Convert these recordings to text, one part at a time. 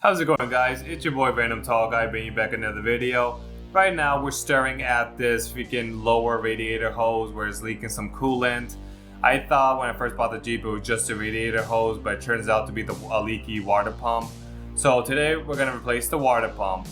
How's it going, guys? It's your boy Randomtallguy bringing you back another video. Right now we're staring at this freaking lower radiator hose where it's leaking some coolant. I thought when I first bought the Jeep it was just a radiator hose, but it turns out to be a leaky water pump. So today we're going to replace the water pump.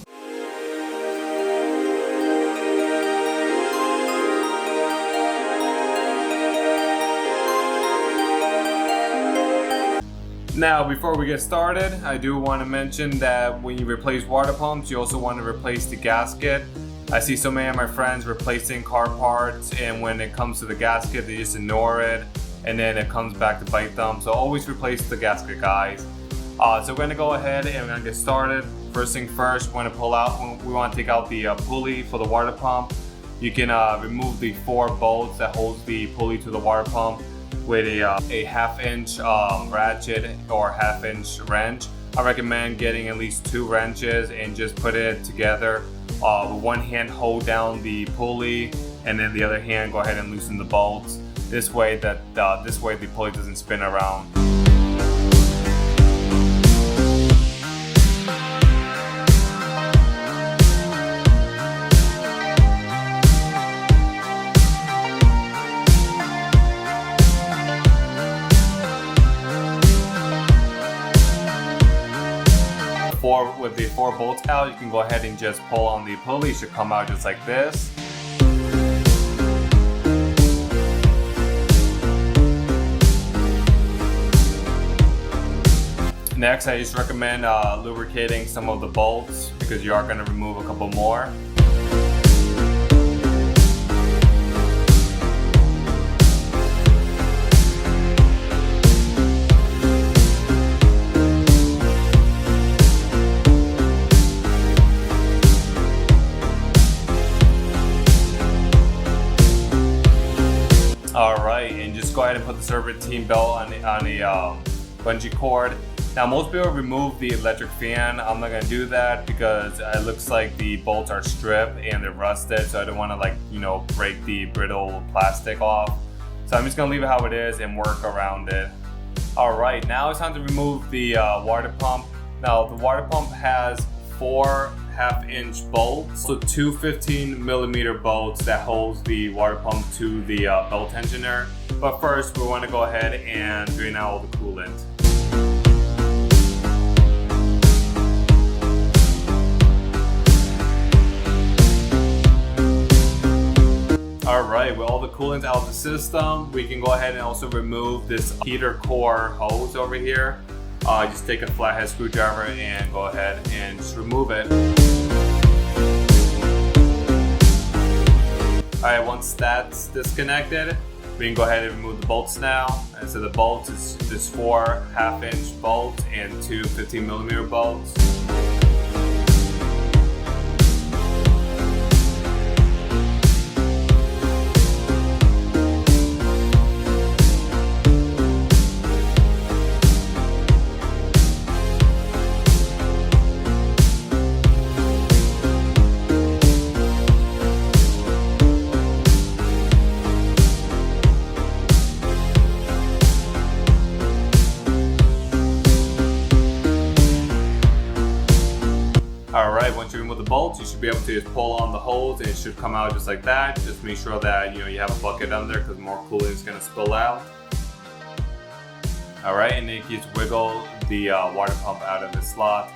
Now, before we get started, I do want to mention that when you replace water pumps, you also want to replace the gasket. I see so many of my friends replacing car parts, and when it comes to the gasket, they just ignore it, and then it comes back to bite them. So always replace the gasket, guys. So we're going to go ahead and we're going to get started. First thing first, we want to take out the pulley for the water pump. You can remove the 4 bolts that holds the pulley to the water pump with a 1/2 inch ratchet or 1/2 inch wrench. I recommend getting at least 2 wrenches and just put it together. With one hand hold down the pulley, and then the other hand go ahead and loosen the bolts. This way the pulley doesn't spin around. With the 4 bolts out, you can go ahead and just pull on the pulley. It should come out just like this. Next, I just recommend lubricating some of the bolts because you are going to remove a couple more. Alright, and just go ahead and put the Serpentine Belt on a bungee cord. Now, most people remove the electric fan. I'm not going to do that because it looks like the bolts are stripped and they're rusted, so I don't want to break the brittle plastic off. So I'm just going to leave it how it is and work around it. Alright, now it's time to remove the water pump. Now, the water pump has 4 1/2 inch bolts, so 2 15mm bolts that holds the water pump to the belt tensioner. But first, we want to go ahead and drain out all the coolant. Alright, with all the coolant out of the system, we can go ahead and also remove this heater core hose over here. Just take a flathead screwdriver and go ahead and just remove it. Alright, once that's disconnected, we can go ahead and remove the bolts now. And so the bolts is just 4 1/2 inch bolts and 2 15mm bolts. Alright, once you remove the bolts, you should be able to just pull on the hose and it should come out just like that. Just make sure that you have a bucket under because more coolant is going to spill out. Alright, and then you just wiggle the water pump out of the slot.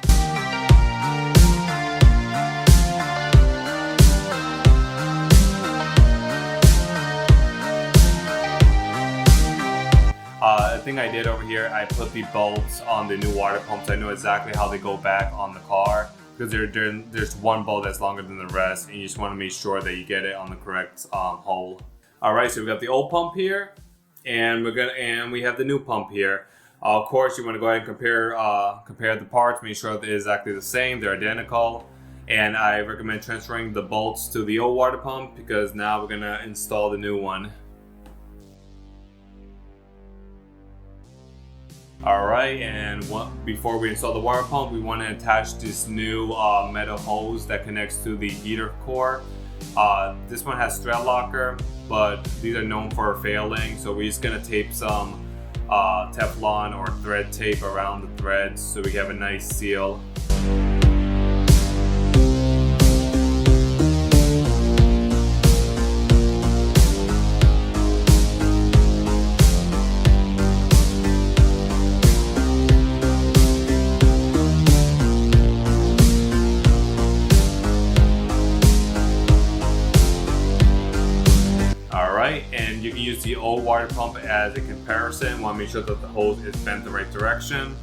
The thing I did over here, I put the bolts on the new water pumps. I know exactly how they go back on the car, because there's one bolt that's longer than the rest, and you just want to make sure that you get it on the correct hole. Alright, so we got the old pump here, and we have the new pump here. Of course, you want to go ahead and compare the parts, make sure they're exactly the same, they're identical. And I recommend transferring the bolts to the old water pump because now we're going to install the new one. Alright, and before we install the water pump, we want to attach this new metal hose that connects to the heater core. This one has thread locker, but these are known for failing, so we're just going to tape some Teflon or thread tape around the threads so we have a nice seal. And you can use the old water pump as a comparison. Want to make sure that the hose is bent the right direction.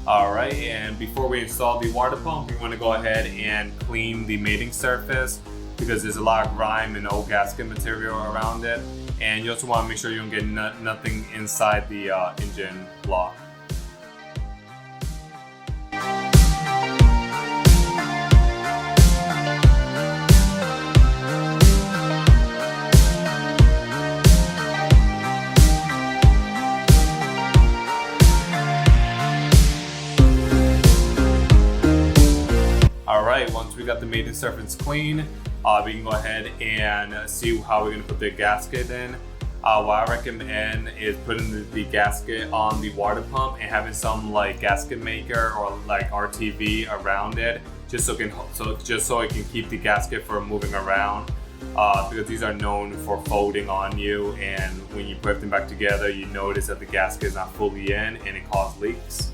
Alright, and before we install the water pump, we want to go ahead and clean the mating surface because there's a lot of grime and old gasket material around it. And you also want to make sure you don't get nothing inside the engine block. Alright, once we got the mating surface clean, we can go ahead and see how we're going to put the gasket in. What I recommend is putting the gasket on the water pump and having some like gasket maker or like RTV around it, just so it can keep the gasket from moving around. Because these are known for folding on you, and when you put them back together, you notice that the gasket is not fully in and it causes leaks.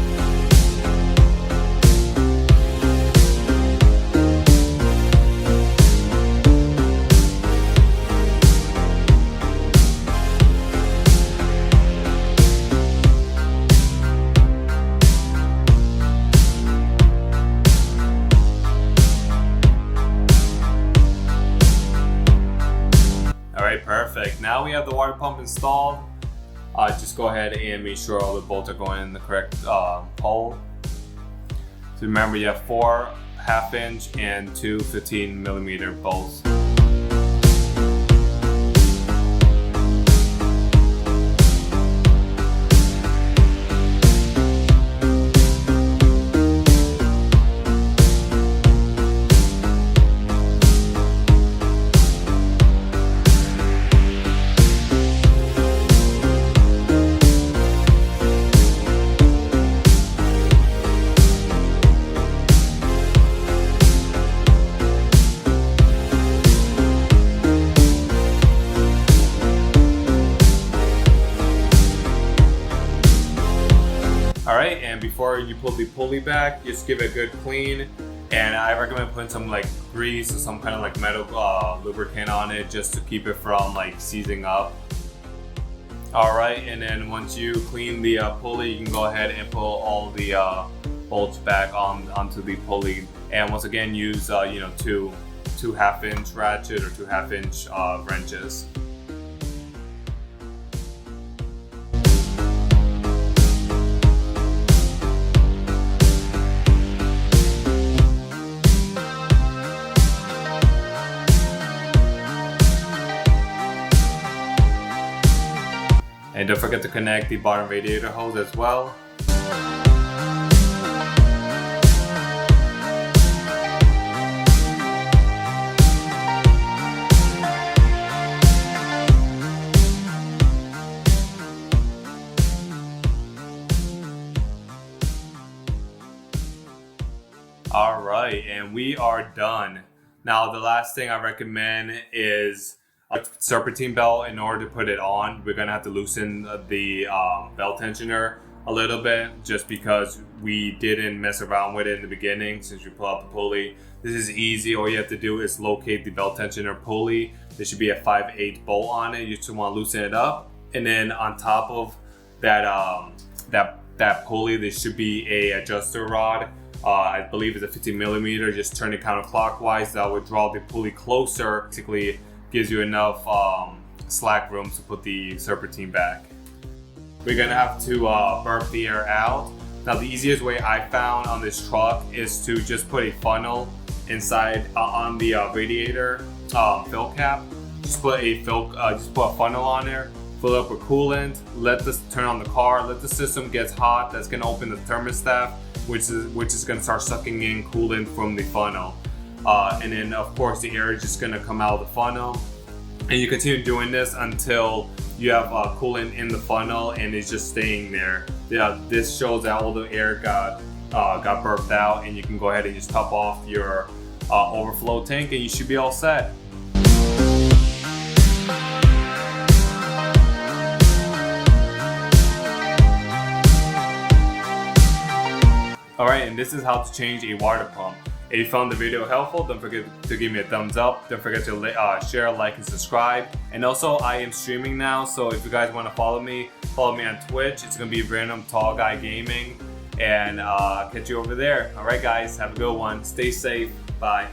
Alright, perfect. Now we have the water pump installed. Just go ahead and make sure all the bolts are going in the correct hole. So remember, you have 4 1/2" and 2 15mm bolts. Alright, and before you pull the pulley back, just give it a good clean. And I recommend putting some like grease or some kind of like metal lubricant on it just to keep it from like seizing up. Alright, and then once you clean the pulley, you can go ahead and pull all the bolts back onto the pulley. And once again, use two 1/2" ratchet or 2 1/2" wrenches. And don't forget to connect the bottom radiator hose as well. Alright, and we are done. Now the last thing I recommend is a Serpentine belt. In order to put it on, we're gonna have to loosen the belt tensioner a little bit, just because we didn't mess around with it in the beginning since we pull out the pulley. This is easy. All you have to do is locate the belt tensioner pulley. There should be a 5/8 bolt on it. You just want to loosen it up, and then on top of that that pulley, there should be a adjuster rod. I believe it's a 15mm. Just turn it counterclockwise. That would draw the pulley closer. Basically, gives you enough slack room to put the serpentine back. We're gonna have to burp the air out. Now the easiest way I found on this truck is to just put a funnel inside on the radiator fill cap. Just put a funnel on there, fill it up with coolant, let this turn on the car, let the system get hot. That's gonna open the thermostat, which is gonna start sucking in coolant from the funnel. And then of course the air is just gonna come out of the funnel, and you continue doing this until you have coolant in the funnel and it's just staying there this shows that all the air got burped out, and you can go ahead and just top off your overflow tank, and you should be all set. Alright, and this is how to change a water pump. If you found the video helpful, don't forget to give me a thumbs up. Don't forget to share, like, and subscribe. And also, I am streaming now, so if you guys want to follow me on Twitch. It's going to be Randomtallguy Gaming. And catch you over there. Alright guys, have a good one. Stay safe. Bye.